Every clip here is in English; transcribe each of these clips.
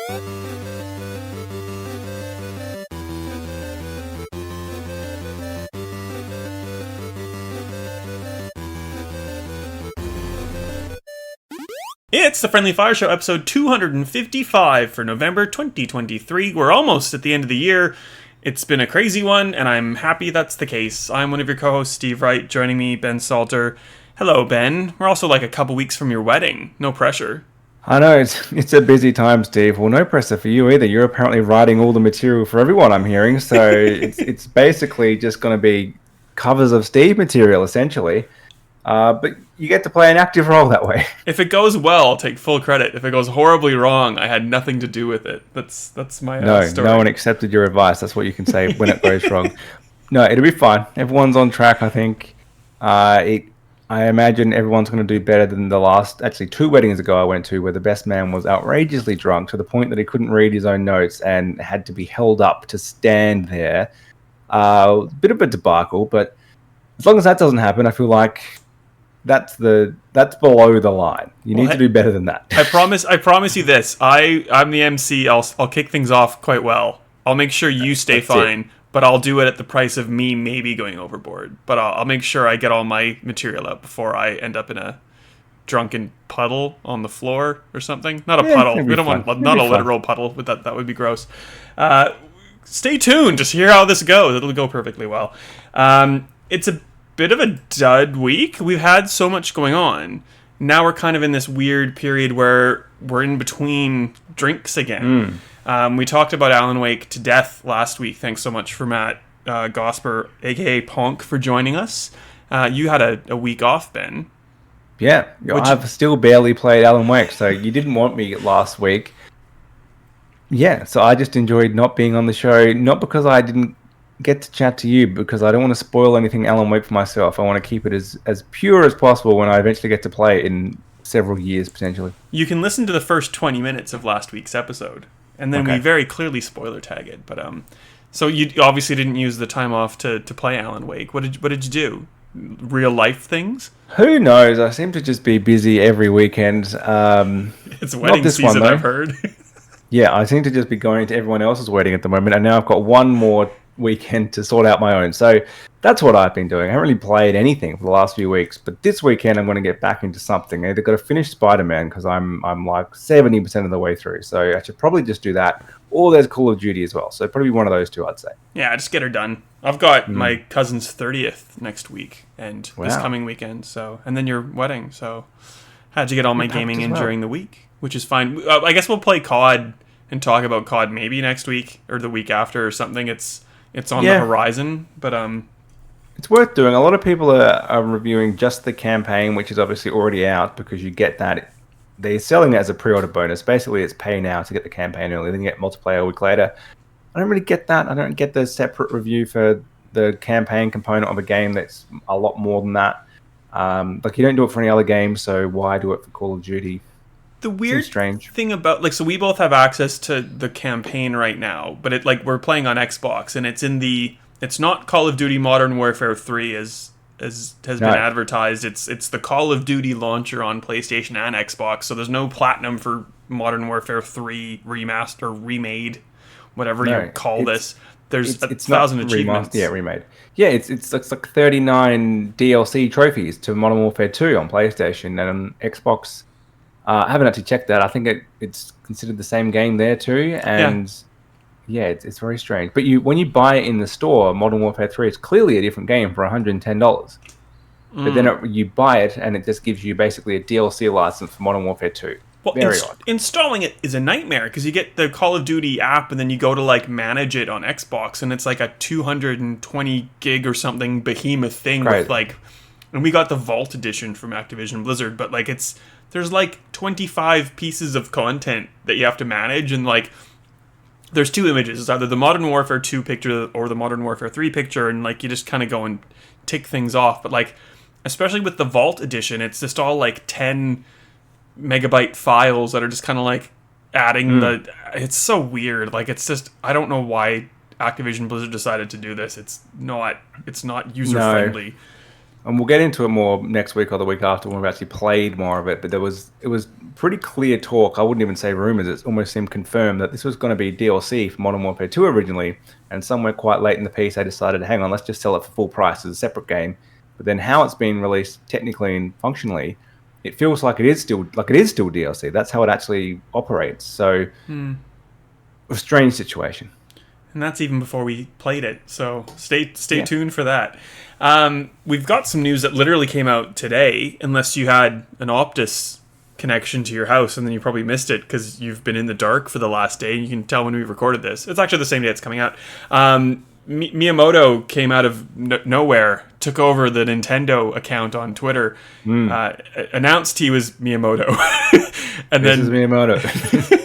It's the Friendly Fire Show, episode 255 for November 2023. We're almost at the end of the year. It's been a crazy one, and I'm happy that's the case. I'm one of your co-hosts, Steve Wright. Joining me, Ben Salter. Hello, Ben. We're also like a couple weeks from your wedding. No pressure. I know, it's a busy time, Steve. Well, no pressure for you either. You're apparently writing all the material for everyone, I'm hearing. So it's basically just going to be covers of Steve material, essentially. But you get to play an active role that way. If it goes well, I'll take full credit. If it goes horribly wrong, I had nothing to do with it. That's my story. No one accepted your advice. That's what you can say when it goes wrong. No, it'll be fine. Everyone's on track, I think. I imagine everyone's going to do better than the last, actually 2 weddings ago I went to, where the best man was outrageously drunk to the point that he couldn't read his own notes and had to be held up to stand there. Bit of a debacle, but as long as that doesn't happen, I feel like that's below the line. You need to do better than that. I promise you this. I'm the MC. I'll kick things off quite well. I'll make sure you stay fine, but I'll do it at the price of me maybe going overboard. But I'll make sure I get all my material out before I end up in a drunken puddle on the floor or something. Not a puddle. We don't want not a literal puddle. But that would be gross. Stay tuned. Just hear how this goes. It'll go perfectly well. It's a bit of a dud week. We've had so much going on. Now we're kind of in this weird period where we're in between drinks again. We talked about Alan Wake to death last week. Thanks so much for Matt Gosper, aka Ponk, for joining us. You had a week off, Ben. Yeah, I've still barely played Alan Wake, so you didn't want me last week. Yeah, so I just enjoyed not being on the show, not because I didn't get to chat to you, because I don't want to spoil anything Alan Wake for myself. I want to keep it as pure as possible when I eventually get to play it in several years, potentially. You can listen to the first 20 minutes of last week's episode, and then we very clearly spoiler tag it. But so you obviously didn't use the time off to play Alan Wake. What did you do? Real life things? Who knows? I seem to just be busy every weekend. It's wedding season, I've heard. Yeah, I seem to just be going to everyone else's wedding at the moment, and now I've got one more weekend to sort out my own. So that's what I've been doing. I haven't really played anything for the last few weeks, but this weekend I'm going to get back into something. I either got to finish Spider-Man because I'm like 70% of the way through, so I should probably just do that. Or there's Call of Duty as well, so probably one of those two, I'd say. Yeah, just get her done. I've got my cousin's 30th next week and this coming weekend, so and then your wedding. So I had to get all my gaming in during the week, which is fine. I guess we'll play CoD and talk about CoD maybe next week or the week after or something. It's on the horizon, but it's worth doing. A lot of people are reviewing just the campaign, which is obviously already out because you get that. They're selling it as a pre-order bonus. Basically, it's pay now to get the campaign early, then you get multiplayer a week later. I don't really get that. I don't get the separate review for the campaign component of a game that's a lot more than that. Like, you don't do it for any other game, so why do it for Call of Duty? The weird thing about, so we both have access to the campaign right now, but we're playing on Xbox, and it's not Call of Duty Modern Warfare 3 as has been advertised. It's the Call of Duty launcher on PlayStation and Xbox, so there's no platinum for Modern Warfare 3 remaster, remade, whatever you call this. There's a thousand achievements. Remade. Yeah, it's like 39 DLC trophies to Modern Warfare 2 on PlayStation, and on Xbox I haven't actually checked that. I think it's considered the same game there too, and it's very strange. But when you buy it in the store, Modern Warfare 3, it's clearly a different game for $110. But then you buy it, and it just gives you basically a DLC license for Modern Warfare 2. Well, very odd. Installing it is a nightmare because you get the Call of Duty app, and then you go to manage it on Xbox, and it's like a 220 gig or something behemoth thing with and we got the Vault edition from Activision Blizzard, but there's 25 pieces of content that you have to manage, and there's 2 images. It's either the Modern Warfare 2 picture or the Modern Warfare 3 picture, and you just kind of go and tick things off. But especially with the Vault edition, it's just all 10 megabyte files that are just kind of adding it's so weird. It's just, I don't know why Activision Blizzard decided to do this. It's not user friendly. and we'll get into it more next week or the week after when we've actually played more of it. But it was pretty clear talk. I wouldn't even say rumors. It almost seemed confirmed that this was going to be DLC for Modern Warfare 2 originally, and somewhere quite late in the piece, they decided, hang on, let's just sell it for full price as a separate game. But then how it's been released technically and functionally, it feels like it is still DLC. That's how it actually operates. So, a strange situation. And that's even before we played it. So stay tuned for that. We've got some news that literally came out today, unless you had an Optus connection to your house, and then you probably missed it because you've been in the dark for the last day. You can tell when we recorded this. It's actually the same day it's coming out. Miyamoto came out of nowhere, took over the Nintendo account on Twitter, announced he was Miyamoto, and this is Miyamoto.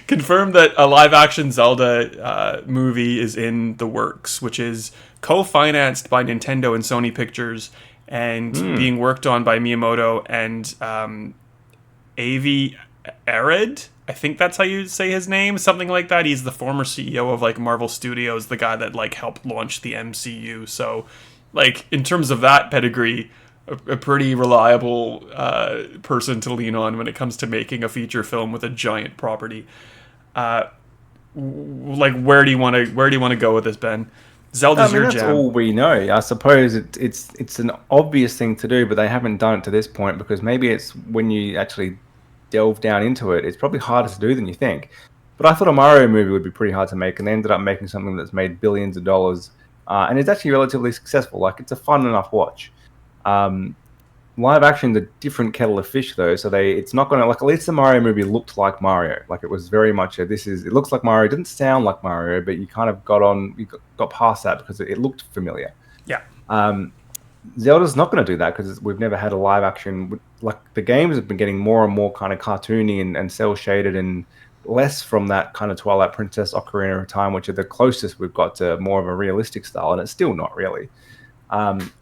confirmed that a live-action Zelda movie is in the works, which is co-financed by Nintendo and Sony Pictures, and being worked on by Miyamoto and Avi Arad. I think that's how you say his name, something like that. He's the former CEO of like Marvel Studios, the guy that like helped launch the MCU. So, like in terms of that pedigree, a pretty reliable person to lean on when it comes to making a feature film with a giant property. Like where do you want to go with this, Ben? Zelda's your that's jam. all we know. I suppose it's an obvious thing to do, but they haven't done it to this point because maybe it's when you actually delve down into it, it's probably harder to do than you think. But I thought a Mario movie would be pretty hard to make, and they ended up making something that's made billions of dollars, and it's actually relatively successful. Like it's a fun enough watch. Live action's a different kettle of fish though, so it's not gonna, like, at least the Mario movie looked like Mario. Like it was very much it looks like Mario, it didn't sound like Mario, but you kind of got past that because it looked familiar. Yeah. Zelda's not going to do that because we've never had a live action. Like the games have been getting more and more kind of cartoony and cell shaded and less from that kind of Twilight Princess, Ocarina of Time, which are the closest we've got to more of a realistic style, and it's still not really.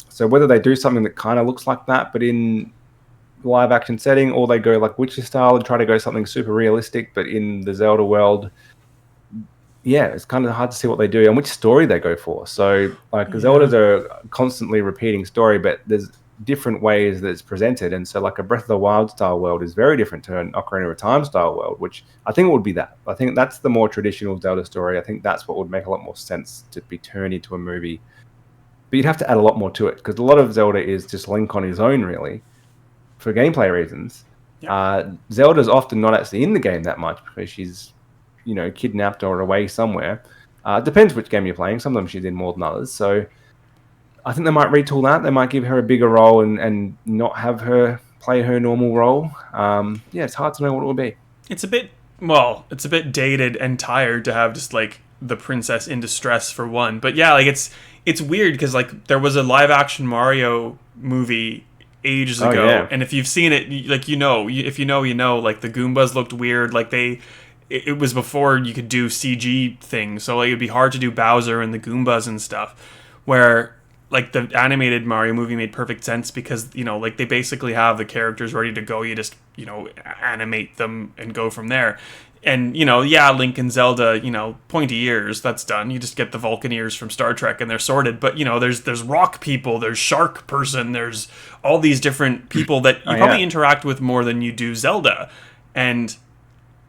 So whether they do something that kind of looks like that, but in live action setting, or they go like Witcher style and try to go something super realistic, but in the Zelda world, yeah, it's kind of hard to see what they do and which story they go for. So, like, Zelda's a constantly repeating story, but there's different ways that it's presented. And so, like, a Breath of the Wild style world is very different to an Ocarina of Time style world, which I think would be that. I think that's the more traditional Zelda story. I think that's what would make a lot more sense to be turned into a movie. But you'd have to add a lot more to it because a lot of Zelda is just Link on his own, really, for gameplay reasons. Yeah. Zelda's often not actually in the game that much because she's, kidnapped or away somewhere. Depends which game you're playing. Sometimes she's in more than others. So I think they might retool that. They might give her a bigger role and not have her play her normal role. It's hard to know what it will be. It's a bit dated and tired to have just like the princess in distress for one. But yeah, like it's weird because like there was a live action Mario movie ages ago, and if you've seen it, like if you know, like the Goombas looked weird, like it was before you could do CG things, so like it'd be hard to do Bowser and the Goombas and stuff, where like the animated Mario movie made perfect sense because like they basically have the characters ready to go, you just animate them and go from there. And Link and Zelda, pointy ears, that's done. You just get the Vulcan ears from Star Trek and they're sorted. But there's rock people, there's shark person, there's all these different people that you probably interact with more than you do Zelda. And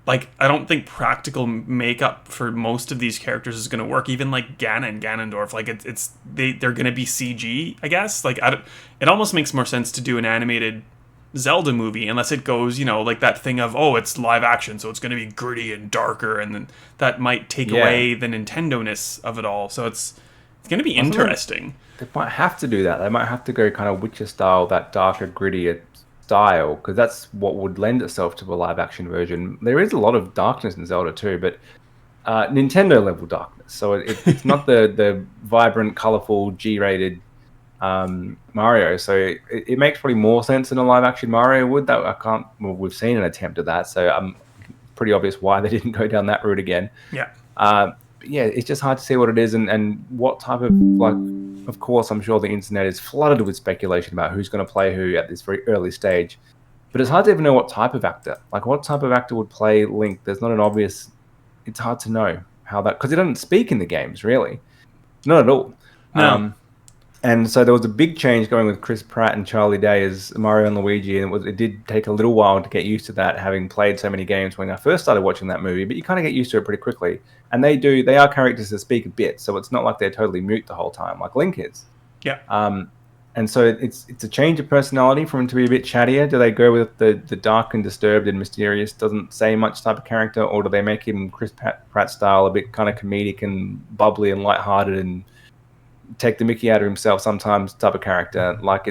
like I don't think practical makeup for most of these characters is going to work. Even like Ganondorf, like they're going to be CG, I guess. Like it almost makes more sense to do an animated Zelda movie unless it goes like that thing of it's live action, so it's going to be gritty and darker, and then that might take away the Nintendo-ness of it all. So it's going to be interesting. They might have to do that. They might have to go kind of Witcher style, that darker, grittier style, because that's what would lend itself to a live action version. There is a lot of darkness in Zelda too, but Nintendo level darkness. So it's not the vibrant, colorful, G-rated Mario. So it makes probably more sense than a live action Mario would. That we've seen an attempt at that, so pretty obvious why they didn't go down that route again. Yeah. It's just hard to see what it is and what type of, like, of course, I'm sure the internet is flooded with speculation about who's going to play who at this very early stage. But it's hard to even know what type of actor. Like, what type of actor would play Link? There's not an obvious... It's hard to know how that... Because he doesn't speak in the games, really. Not at all. No. And so there was a big change going with Chris Pratt and Charlie Day as Mario and Luigi, and it did take a little while to get used to that, having played so many games when I first started watching that movie. But you kind of get used to it pretty quickly. And they are characters that speak a bit, so it's not like they're totally mute the whole time, like Link is. Yeah. And so it's a change of personality for him to be a bit chattier. Do they go with the dark and disturbed and mysterious, doesn't say much type of character, or do they make him Chris Pratt style, a bit kind of comedic and bubbly and lighthearted and take the mickey out of himself sometimes type of character? Like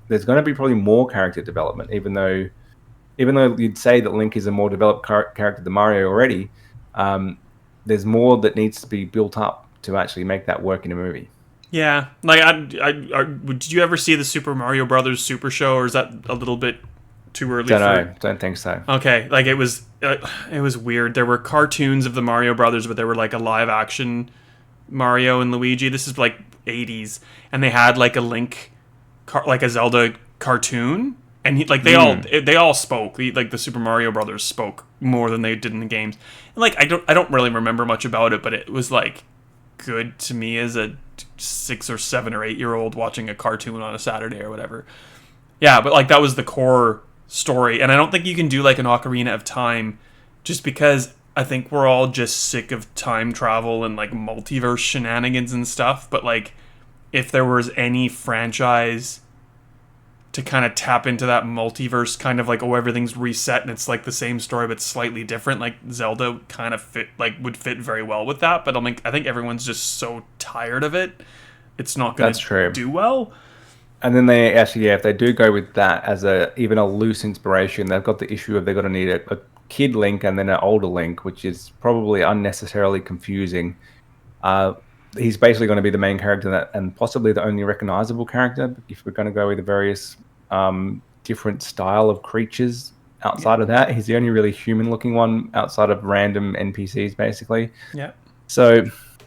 there's going to be probably more character development, even though you'd say that Link is a more developed character than Mario already. There's more that needs to be built up to actually make that work in a movie. Yeah, like did you ever see the Super Mario Brothers Super Show, or is that a little bit too early? Don't think so. Okay, like it was weird. There were cartoons of the Mario Brothers, but they were like a live action Mario and Luigi. This is like 80s, and they had like a Link, like a Zelda cartoon, and they all spoke. Like the Super Mario Brothers spoke more than they did in the games. And like I don't really remember much about it, but it was like good to me as a 6 or 7 or 8-year-old watching a cartoon on a Saturday or whatever. Yeah, but like that was the core story, and I don't think you can do like an Ocarina of Time, just because I think we're all just sick of time travel and like multiverse shenanigans and stuff. But like, if there was any franchise to kind of tap into that multiverse kind of like, oh, everything's reset and it's like the same story but slightly different, like Zelda kind of would fit very well with that. But I think everyone's just so tired of it, it's not going to do well. And then they actually, if they do go with that as even a loose inspiration, they've got the issue of they've got to need a kid Link and then an older Link, which is probably unnecessarily confusing. He's basically going to be the main character and possibly the only recognizable character if we're going to go with the various different style of creatures. Outside of that, he's the only really human-looking one outside of random NPCs, basically. Yeah. So,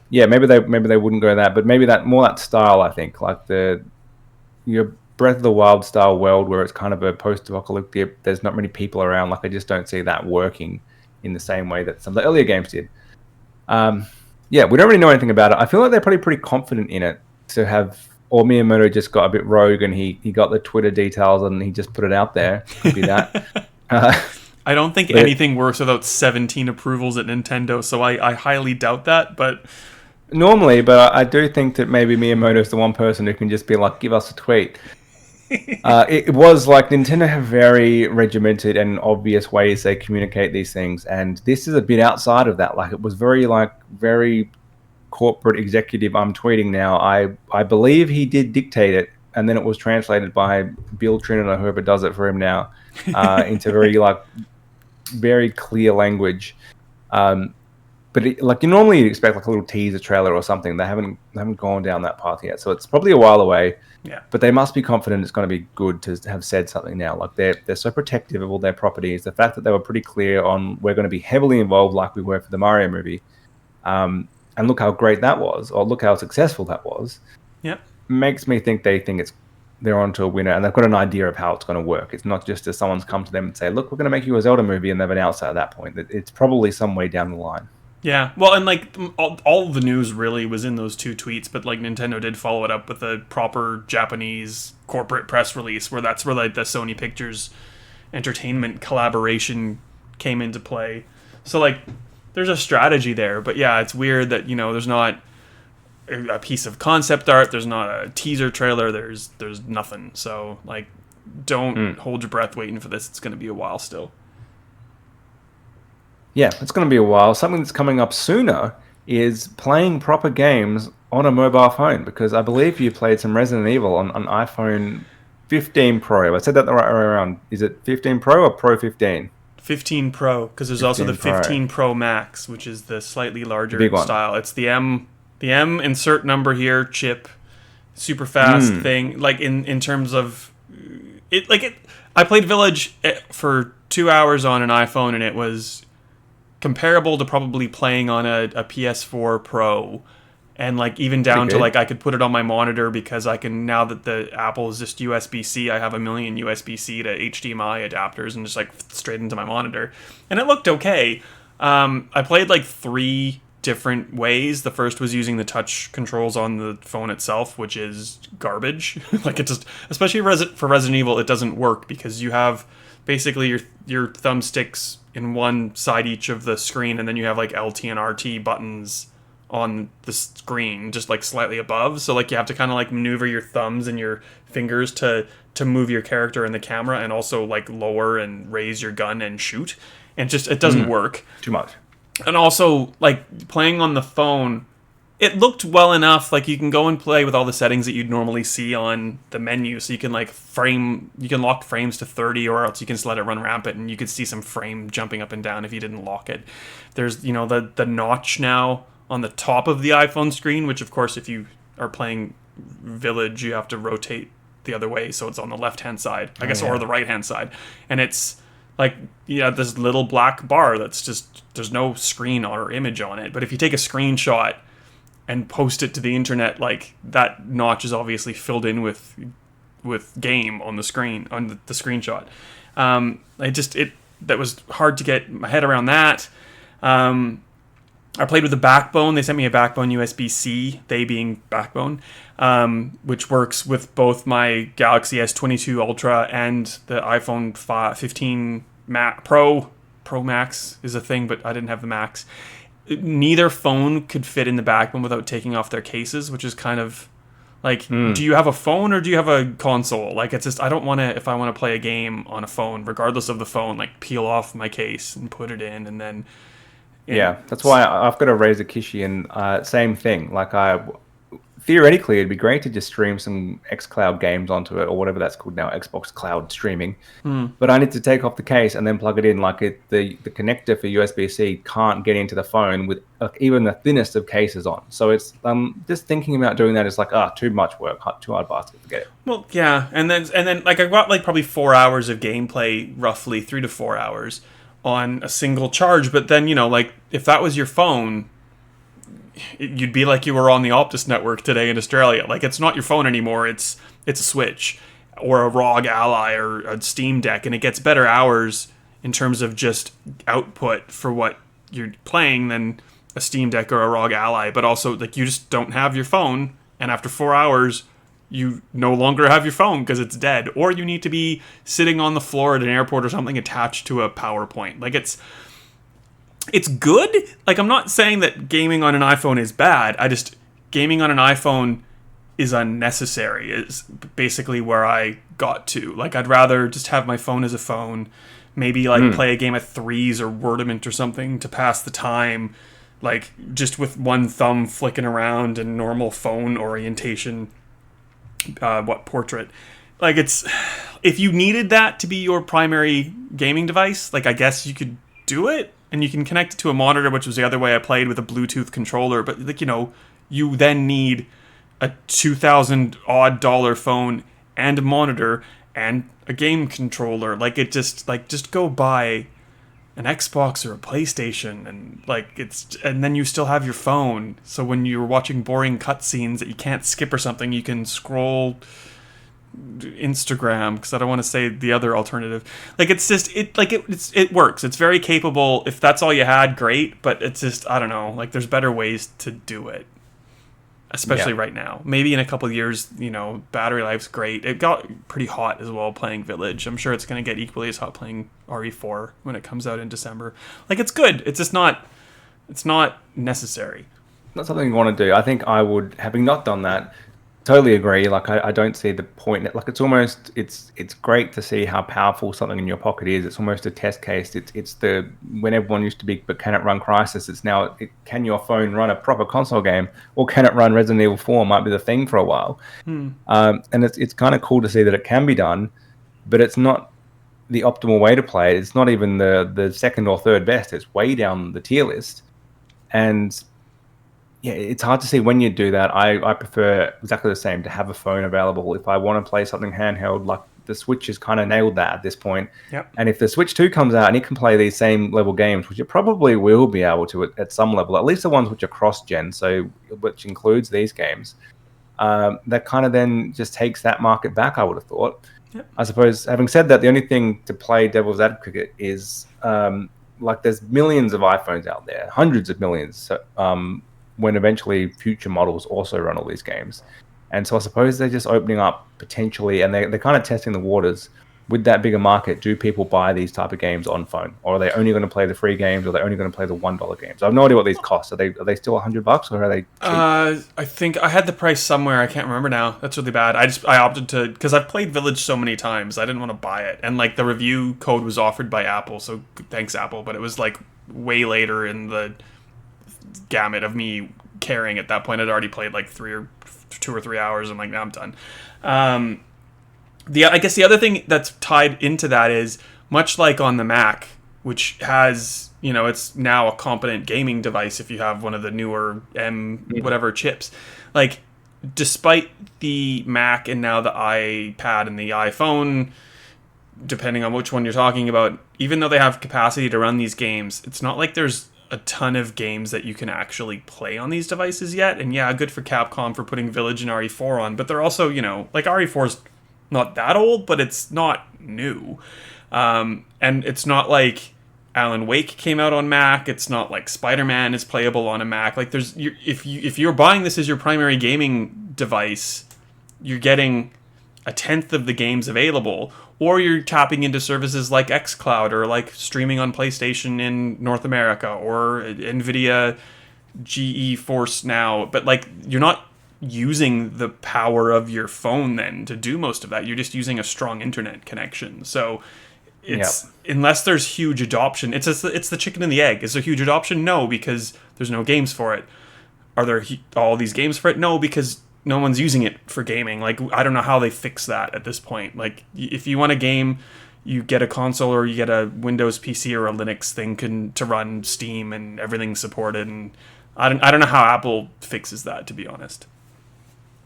yeah, maybe they wouldn't go that, but maybe that style. I think like your Breath of the Wild style world where it's kind of a post-apocalyptic. There's not many people around. Like I just don't see that working in the same way that some of the earlier games did. Yeah, we don't really know anything about it. I feel like they're probably pretty confident in it to have. Or Miyamoto just got a bit rogue and he got the Twitter details and he just put it out there. Could be that. I don't think anything works without 17 approvals at Nintendo, so I highly doubt that. But normally, but I do think that maybe Miyamoto's the one person who can just be like, give us a tweet. It was like Nintendo have very regimented and obvious ways they communicate these things, and this is a bit outside of that. Like it was very corporate executive. I'm tweeting now. I believe he did dictate it, and then it was translated by Bill Trinan or whoever does it for him now into very clear language. But you normally expect like a little teaser trailer or something. They haven't gone down that path yet, so it's probably a while away. Yeah. But they must be confident it's going to be good to have said something now. Like they're so protective of all their properties. The fact that they were pretty clear on we're going to be heavily involved, like we were for the Mario movie, and look how great that was, or look how successful that was. Yeah. Makes me think they're onto a winner, and they've got an idea of how it's going to work. It's not just as someone's come to them and say, "Look, we're going to make you a Zelda movie," and they've announced at that point. It's probably some way down the line. Yeah, well, and like all the news really was in those 2 tweets, but like Nintendo did follow it up with a proper Japanese corporate press release where that's where like the Sony Pictures Entertainment collaboration came into play. So like there's a strategy there, but yeah, it's weird that there's not a piece of concept art, there's not a teaser trailer, there's nothing. So like don't hold your breath waiting for this. It's going to be a while still. Yeah, it's going to be a while. Something that's coming up sooner is playing proper games on a mobile phone, because I believe you played some Resident Evil on iPhone 15 Pro. I said that the right way around. Is it 15 Pro or Pro 15? 15 Pro, because there's also the 15 Pro Max, which is the slightly larger style. It's the M insert number here chip, super fast thing. Like in terms of it, I played Village for 2 hours on an iPhone, and it was comparable to probably playing on a PS4 Pro, and like even down to like I could put it on my monitor, because I can, now that the Apple is just USB-C, I have a million USB-C to HDMI adapters and just like straight into my monitor, and it looked okay. I played like 3 different ways. The first was using the touch controls on the phone itself, which is garbage. Like it just, especially for Resident Evil, it doesn't work because you have basically your thumbsticks in one side each of the screen, and then you have like LT and RT buttons on the screen just like slightly above, so like you have to kind of like maneuver your thumbs and your fingers to move your character in the camera, and also like lower and raise your gun and shoot, and just it doesn't work. Too much. And also like playing on the phone, it looked well enough, like you can go and play with all the settings that you'd normally see on the menu, so you can like you can lock frames to 30, or else you can just let it run rampant and you could see some frame jumping up and down if you didn't lock it. There's, you know, the notch now on the top of the iPhone screen, which of course if you are playing Village you have to rotate the other way, so it's on the left hand side, I guess, or the right hand side, and it's like, yeah, this little black bar that's just, there's no screen or image on it. But if you take a screenshot and post it to the internet, like that notch is obviously filled in with game on the screen, on the screenshot. That was hard to get my head around that. I played with the Backbone. They sent me a Backbone USB-C, they being Backbone, which works with both my Galaxy S22 Ultra and the iPhone 15 Pro. Pro Max is a thing, but I didn't have the Max. Neither phone could fit in the Backbone without taking off their cases, which is kind of like, do you have a phone or do you have a console? Like, it's just, I don't want to, if I want to play a game on a phone, regardless of the phone, like peel off my case and put it in, and then... Yeah, that's why I've got a Razer Kishi, and same thing. Like, theoretically, it'd be great to just stream some xCloud games onto it, or whatever that's called now, Xbox Cloud streaming. But I need to take off the case and then plug it in. Like, the connector for USB-C can't get into the phone with even the thinnest of cases on. So it's just thinking about doing that is like, too much work, too hard basket to get it. Well, yeah, and then like I got like probably 4 hours of gameplay, roughly 3 to 4 hours on a single charge. But then, you know, like if that was your phone, you'd be like you were on the Optus network today in Australia. Like, it's not your phone anymore, it's a Switch or a ROG Ally or a Steam Deck, and it gets better hours in terms of just output for what you're playing than a Steam Deck or a ROG Ally. But also, like, you just don't have your phone, and after 4 hours you no longer have your phone because it's dead, or you need to be sitting on the floor at an airport or something attached to a PowerPoint. Like, it's good. Like, I'm not saying that gaming on an iPhone is bad. Gaming on an iPhone is unnecessary, is basically where I got to. Like, I'd rather just have my phone as a phone, maybe like play a game of Threes or Wordament or something to pass the time, like just with one thumb flicking around in normal phone orientation, portrait. Like, it's, if you needed that to be your primary gaming device, like, I guess you could do it, and you can connect it to a monitor, which was the other way I played, with a Bluetooth controller. But, like, you know, you then need a $2,000 odd phone and a monitor and a game controller. Like, it just go buy an Xbox or a PlayStation, and like, and then you still have your phone. So when you're watching boring cutscenes that you can't skip or something, you can scroll Instagram, because I don't want to say the other alternative. Like, it's just, it works. It's very capable. If that's all you had, great. But it's just, I don't know. Like, there's better ways to do it, especially right now. Maybe in a couple of years, you know, battery life's great. It got pretty hot as well playing Village. I'm sure it's going to get equally as hot playing RE4 when it comes out in December. Like, it's good. It's just not, it's not necessary. Not something you want to do. I think I would, having not done that, totally agree. Like, I don't see the point. Like, it's great to see how powerful something in your pocket is. It's almost a test case. It's the, when everyone used to be, but can it run Crysis? It's now, can your phone run a proper console game, or can it run Resident Evil 4? Might be the thing for a while. And it's kind of cool to see that it can be done, but it's not the optimal way to play it. It's not even the second or third best. It's way down the tier list. And yeah, it's hard to see when you do that. I prefer exactly the same, to have a phone available. If I want to play something handheld, like the Switch has kind of nailed that at this point. Yep. And if the Switch 2 comes out and it can play these same level games, which it probably will be able to at some level, at least the ones which are cross-gen, so which includes these games, that kind of then just takes that market back, I would have thought. Yep. I suppose, having said that, the only thing to play devil's advocate is like there's millions of iPhones out there, hundreds of millions. So, when eventually future models also run all these games, and so I suppose they're just opening up potentially, and they're kind of testing the waters with that bigger market. Do people buy these type of games on phone, or are they only going to play the free games, or are they only going to play the $1 games? I have no idea what these cost. Are they still $100, or are they cheap? I think I had the price somewhere. I can't remember now. That's really bad. I opted to, because I've played Village so many times. I didn't want to buy it, and like the review code was offered by Apple, so thanks Apple. But it was like way later in the gamut of me caring. At that point, I'd already played like 2 or 3 hours. I'm like, now I'm done. I guess the other thing that's tied into that is, much like on the Mac, which has, it's now a competent gaming device if you have one of the newer whatever chips. Like, despite the Mac and now the iPad and the iPhone, depending on which one you're talking about, even though they have capacity to run these games, it's not like there's a ton of games that you can actually play on these devices yet. And yeah, good for Capcom for putting Village and RE4 on, but they're also, like RE4's not that old, but it's not new. And it's not like Alan Wake came out on Mac. It's not like Spider-Man is playable on a Mac. Like if you're buying this as your primary gaming device, you're getting a tenth of the games available, or you're tapping into services like xCloud, or like streaming on PlayStation in North America, or NVIDIA GeForce Now. But like, you're not using the power of your phone then to do most of that. You're just using a strong internet connection. So it's unless there's huge adoption, it's the chicken and the egg. Is there huge adoption? No, because there's no games for it. Are there all these games for it? No, because no one's using it for gaming. Like, I don't know how they fix that at this point. Like, if you want a game, you get a console, or you get a Windows PC or a Linux thing to run Steam, and everything's supported. And I don't know how Apple fixes that, to be honest.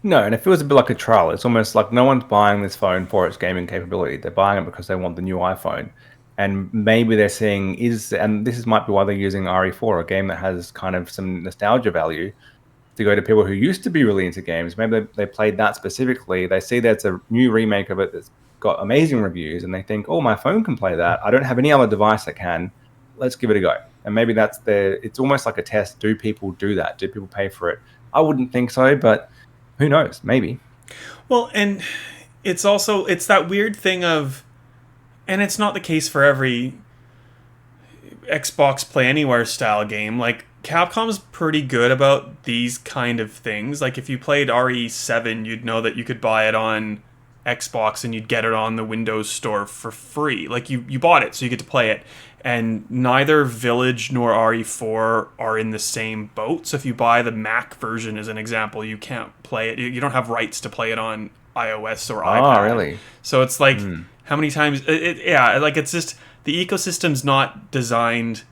No, and it feels a bit like a trial. It's almost like no one's buying this phone for its gaming capability. They're buying it because they want the new iPhone. And maybe they're seeing, and this might be why they're using RE4, a game that has kind of some nostalgia value, to go to people who used to be really into games. Maybe they played that specifically. They see there's a new remake of it that's got amazing reviews, and they think, oh, my phone can play that. I don't have any other device that can. Let's give it a go. And maybe it's almost like a test. Do people do that? Do people pay for it? I wouldn't think so, but who knows? Maybe. Well, and it's that weird thing of, and it's not the case for every Xbox Play Anywhere style game. Like, Capcom's pretty good about these kind of things. Like, if you played RE7, you'd know that you could buy it on Xbox and you'd get it on the Windows Store for free. Like, you bought it, so you get to play it. And neither Village nor RE4 are in the same boat. So if you buy the Mac version, as an example, you can't play it. You don't have rights to play it on iOS or iPad. Oh, really? So it's like, how many times... it's just... The ecosystem's not designed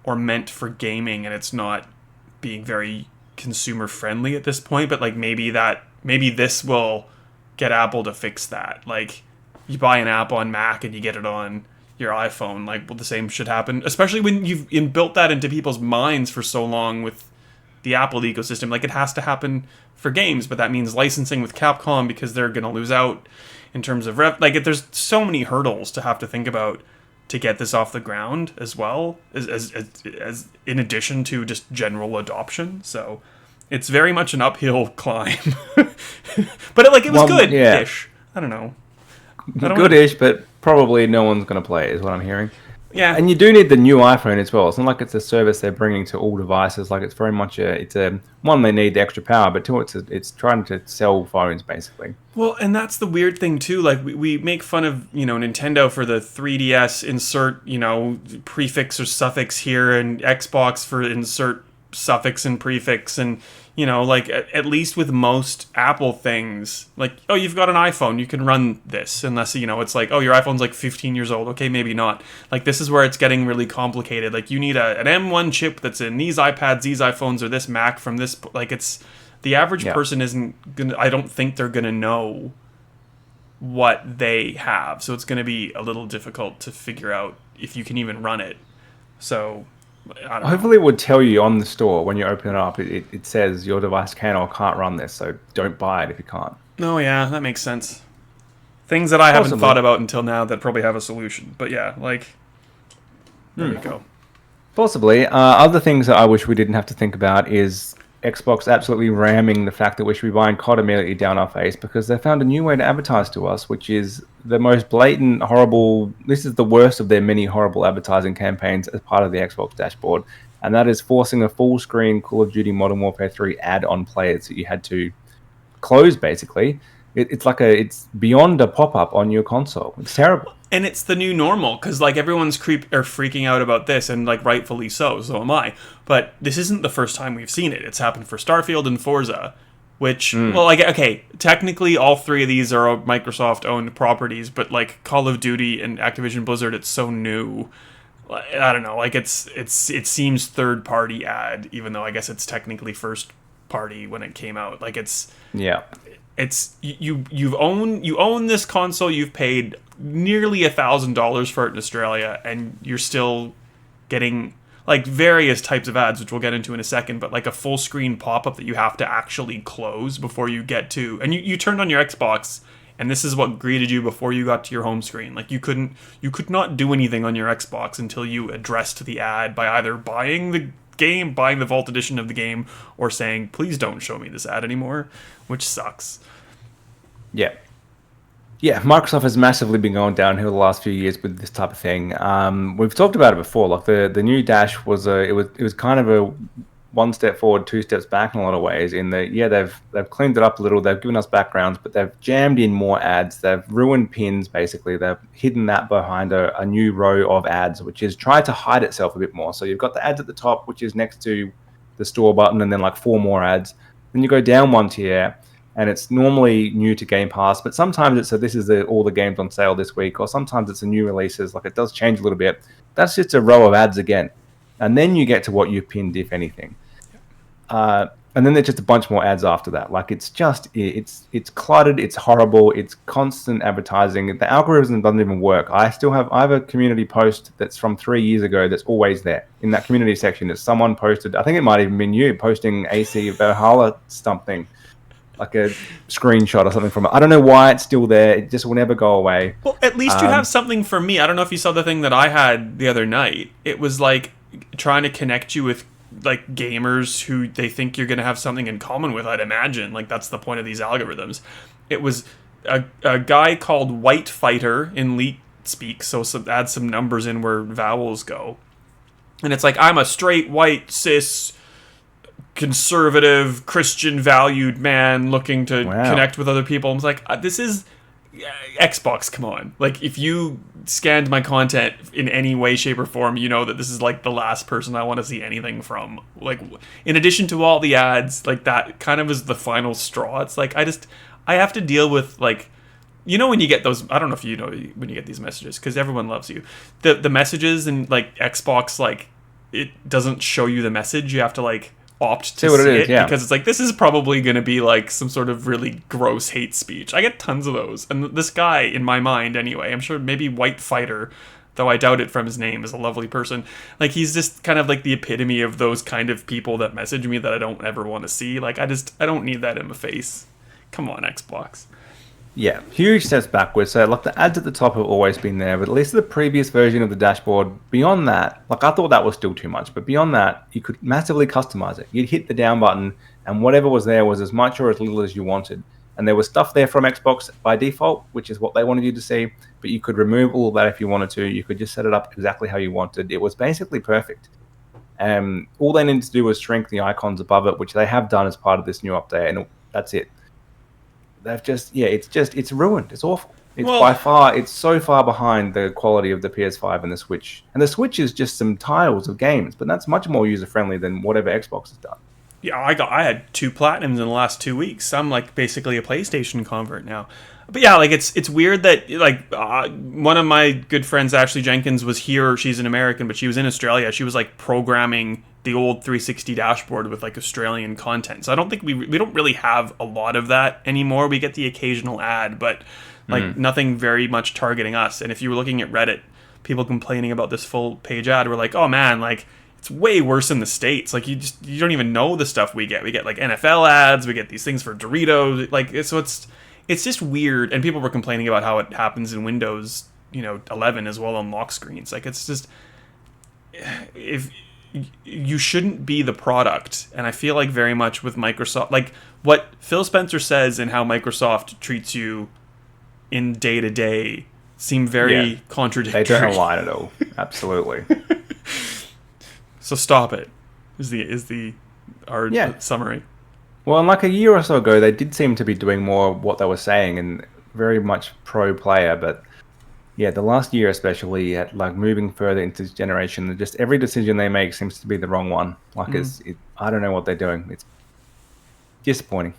or meant for gaming, and it's not being very consumer friendly at this point. But like, maybe this will get Apple to fix that. Like, you buy an app on Mac and you get it on your iPhone. Like, well, the same should happen, especially when you've built that into people's minds for so long with the Apple ecosystem. Like, it has to happen for games, but that means licensing with Capcom, because they're going to lose out in terms of there's so many hurdles to have to think about to get this off the ground, as well as in addition to just general adoption. So it's very much an uphill climb. But it was good-ish. I don't know. Good-ish, but probably no one's going to play it, is what I'm hearing. Yeah. And you do need the new iPhone as well. It's not like it's a service they're bringing to all devices. Like, it's very much one, they need the extra power, but two, it's trying to sell phones, basically. Well, and that's the weird thing too. Like, we make fun of, Nintendo for the 3DS insert, prefix or suffix here, and Xbox for insert suffix and prefix, and at least with most Apple things, like, oh, you've got an iPhone, you can run this, unless it's like, oh, your iPhone's like 15 years old, okay, maybe not. Like, this is where it's getting really complicated. Like, you need an M1 chip that's in these iPads, these iPhones, or this Mac from this. Like, it's the average person isn't gonna, I don't think they're gonna know what they have, so it's gonna be a little difficult to figure out if you can even run it. So hopefully it would tell you on the store when you open it up. It says your device can or can't run this, so don't buy it if you can't. Oh yeah, that makes sense. Things that I haven't thought about until now that probably have a solution. But yeah, like, There you go. Possibly. Other things that I wish we didn't have to think about is Xbox absolutely ramming the fact that we should be buying COD immediately down our face because they found a new way to advertise to us, which is the most blatant, horrible. This is the worst of their many horrible advertising campaigns as part of the Xbox dashboard, and that is forcing a full-screen Call of Duty Modern Warfare 3 ad on players that you had to close. Basically, it's beyond a pop-up on your console. It's terrible. And it's the new normal because like everyone's freaking out about this, and like rightfully so. So am I. But this isn't the first time we've seen it. It's happened for Starfield and Forza, which well, like okay, technically all three of these are Microsoft-owned properties, but like Call of Duty and Activision Blizzard, it's so new. I don't know. Like it seems third-party ad, even though I guess it's technically first party when it came out. Like Yeah. it's you own this console. You've paid nearly $1,000 for it in Australia, and you're still getting like various types of ads, which we'll get into in a second, but like a full screen pop-up that you have to actually close before you get to, and you turned on your Xbox, and this is what greeted you before you got to your home screen. Like you could not do anything on your Xbox until you addressed the ad by either buying the game, buying the Vault Edition of the game, or saying, please don't show me this ad anymore, which sucks. Yeah. Yeah, Microsoft has massively been going downhill the last few years with this type of thing. We've talked about it before. Like the new Dash was it was kind of a one step forward, two steps back in a lot of ways. In that, yeah, they've cleaned it up a little. They've given us backgrounds, but they've jammed in more ads. They've ruined pins. Basically, they've hidden that behind a new row of ads, which is tried to hide itself a bit more. So you've got the ads at the top, which is next to the store button, and then like 4 more ads. Then you go down one tier, and it's normally new to Game Pass, but sometimes it's this is all the games on sale this week, or sometimes it's a new releases. Like it does change a little bit. That's just a row of ads again, and then you get to what you've pinned, if anything. And then there's just a bunch more ads after that. Like it's cluttered, it's horrible, it's constant advertising. The algorithm doesn't even work. I have a community post that's from 3 years ago that's always there in that community section. That someone posted. I think it might even been you posting AC Valhalla something, like a screenshot or something from it. I don't know why it's still there. It just will never go away. Well, at least you have something for me. I don't know if you saw the thing that I had the other night. It was like trying to connect you with like gamers who they think you're going to have something in common with. I'd imagine like that's the point of these algorithms. It was a guy called White Fighter in Leet speak, so add some numbers in where vowels go, and it's like I'm a straight white cis conservative Christian valued man looking to connect with other people. I was like, this is Xbox, come on. Like if you scanned my content in any way, shape, or form, you know that this is like the last person I want to see anything from. Like in addition to all the ads, like that kind of is the final straw. It's like I have to deal with like, you know, when you get those, I don't know if you know when you get these messages, because everyone loves you, the messages and like Xbox, like it doesn't show you the message. You have to like opt to see it because it's like this is probably going to be like some sort of really gross hate speech. I get tons of those, and this guy, in my mind anyway, I'm sure maybe White Fighter, though I doubt it from his name, is a lovely person. Like he's just kind of like the epitome of those kind of people that message me that I don't ever want to see. Like I don't need that in my face. Come on, Xbox. Yeah, huge steps backwards. So, like, the ads at the top have always been there, but at least the previous version of the dashboard, beyond that, like, I thought that was still too much, but beyond that, you could massively customize it. You'd hit the down button, and whatever was there was as much or as little as you wanted. And there was stuff there from Xbox by default, which is what they wanted you to see, but you could remove all of that if you wanted to. You could just set it up exactly how you wanted. It was basically perfect. All they needed to do was shrink the icons above it, which they have done as part of this new update, and that's it. They've just, it's ruined. It's awful. It's so far behind the quality of the PS5 and the Switch. And the Switch is just some tiles of games, but that's much more user-friendly than whatever Xbox has done. Yeah, I had 2 platinums in the last 2 weeks. I'm like basically a PlayStation convert now. But yeah, like it's weird that like one of my good friends, Ashley Jenkins, was here. She's an American, but she was in Australia. She was like programming the old 360 dashboard with like Australian content. So I don't think we don't really have a lot of that anymore. We get the occasional ad, but like nothing very much targeting us. And if you were looking at Reddit, people complaining about this full page ad were like, oh man, like it's way worse in the States. Like you don't even know the stuff we get. We get like NFL ads. We get these things for Doritos. Like so it's just weird. And people were complaining about how it happens in Windows, 11 as well on lock screens. Like it's just if you shouldn't be the product, and I feel like very much with Microsoft, like what Phil Spencer says and how Microsoft treats you in day to day seem very Yeah. contradictory. They don't align at all. Absolutely. So stop it. Is the our Yeah. summary. Well, and like a year or so ago, they did seem to be doing more of what they were saying and very much pro player. But yeah, the last year especially, at like moving further into this generation, just every decision they make seems to be the wrong one. Like I don't know what they're doing. It's disappointing.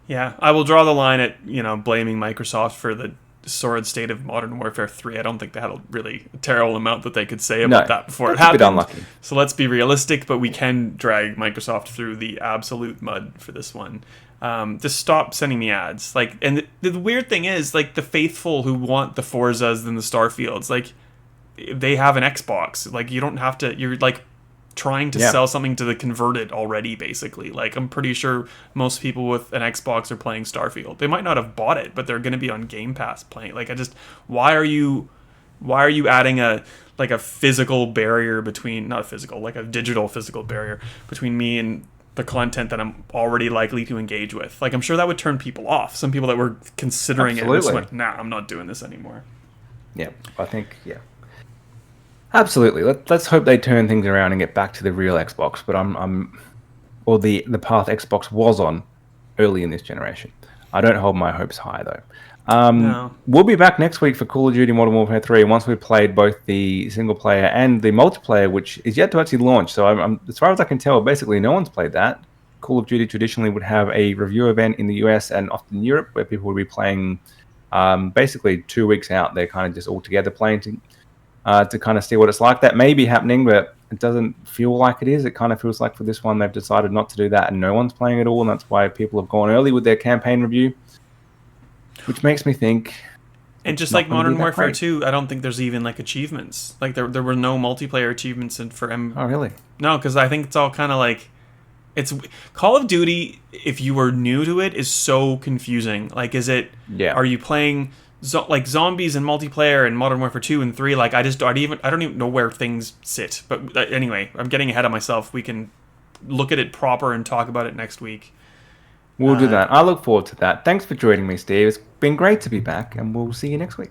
Yeah, I will draw the line at blaming Microsoft for the sordid state of Modern Warfare 3. I don't think they had a really terrible amount that they could say about No, that before it that's a bit happened. unlucky. So let's be realistic, but we can drag Microsoft through the absolute mud for this one. Just stop sending me ads. Like, and the weird thing is, like, the faithful who want the Forzas and the Starfields, like, they have an Xbox. Like, you don't have to. You're like trying to Yeah, sell something to the converted already, basically. Like, I'm pretty sure most people with an Xbox are playing Starfield. They might not have bought it, but they're going to be on Game Pass playing. Like, why are you adding a physical barrier between, not physical, like a digital physical barrier between me and the content that I'm already likely to engage with? Like, I'm sure that would turn people off. Some people that were considering it just absolutely. went, nah, I'm not doing this anymore. Yeah, I think yeah. Absolutely. Let's hope they turn things around and get back to the real Xbox. But or the path Xbox was on early in this generation. I don't hold my hopes high though. No. We'll be back next week for Call of Duty Modern Warfare 3 once we've played both the single player and the multiplayer, which is yet to actually launch. So as far as I can tell, basically no one's played that. Call of Duty traditionally would have a review event in the US and often Europe where people would be playing basically 2 weeks out. They're kind of just all together playing to kind of see what it's like. That may be happening, but it doesn't feel like it is. It kind of feels like for this one, they've decided not to do that and no one's playing at all. And that's why people have gone early with their campaign review, which makes me think. And just Not like gonna be Modern that Warfare great. 2, I don't think there's even like achievements. Like there were no multiplayer achievements for M. Oh, really? No, because I think it's all kind of like it's Call of Duty. If you were new to it, is so confusing. Like, Yeah. are you playing like zombies and multiplayer and Modern Warfare 2 and 3? Like, I don't even know where things sit. But anyway, I'm getting ahead of myself. We can look at it proper and talk about it next week. We'll do that. I look forward to that. Thanks for joining me, Steve. It's been great to be back, and we'll see you next week.